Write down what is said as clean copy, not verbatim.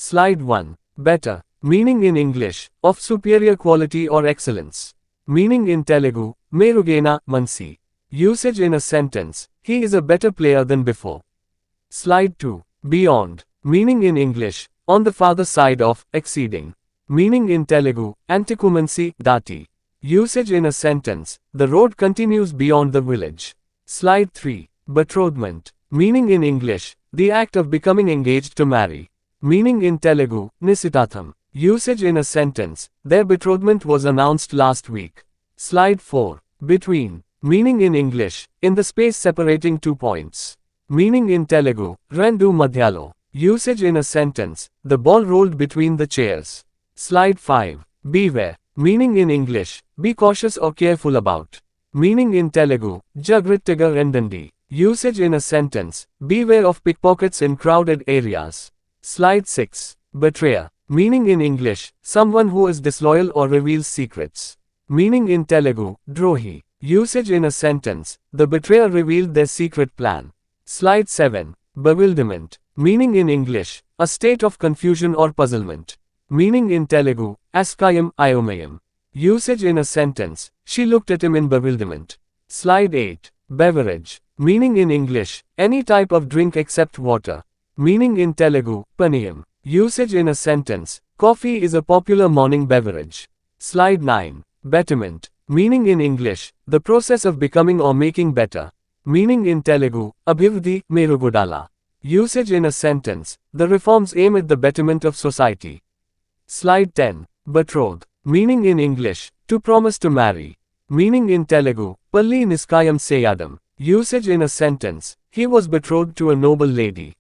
Slide 1. Better. Meaning in English, of superior quality or excellence. Meaning in Telugu, Merugena, Mansi. Usage in a sentence, he is a better player than before. Slide 2. Beyond. Meaning in English, on the farther side of, exceeding. Meaning in Telugu, Antikumansi, Dati. Usage in a sentence, the road continues beyond the village. Slide 3. Betrothment. Meaning in English, the act of becoming engaged to marry. Meaning in Telugu, Nisitatham. Usage in a sentence, their betrothment was announced last week. Slide 4. Between. Meaning in English, in the space separating 2 points. Meaning in Telugu, Rendu Madhyalo. Usage in a sentence, the ball rolled between the chairs. Slide 5. Beware. Meaning in English, be cautious or careful about. Meaning in Telugu, Jagrittiga Rendandi. Usage in a sentence, beware of pickpockets in crowded areas. Slide 6. Betrayer. Meaning in English, someone who is disloyal or reveals secrets. Meaning in Telugu, Drohi. Usage in a sentence, the betrayer revealed their secret plan. Slide 7. Bewilderment. Meaning in English, a state of confusion or puzzlement. Meaning in Telugu, Askayam Ayomayam. Usage in a sentence, she looked at him in bewilderment. Slide 8. Beverage. Meaning in English, any type of drink except water. Meaning in Telugu, Paniyam. Usage in a sentence, coffee is a popular morning beverage. Slide 9. Betterment. Meaning in English, the process of becoming or making better. Meaning in Telugu, Abhivruddhi Merugudala. Usage in a sentence, the reforms aim at the betterment of society. Slide 10. Betroth. Meaning in English, to promise to marry. Meaning in Telugu, Palli Niskayam Seyadam. Usage in a sentence, he was betrothed to a noble lady.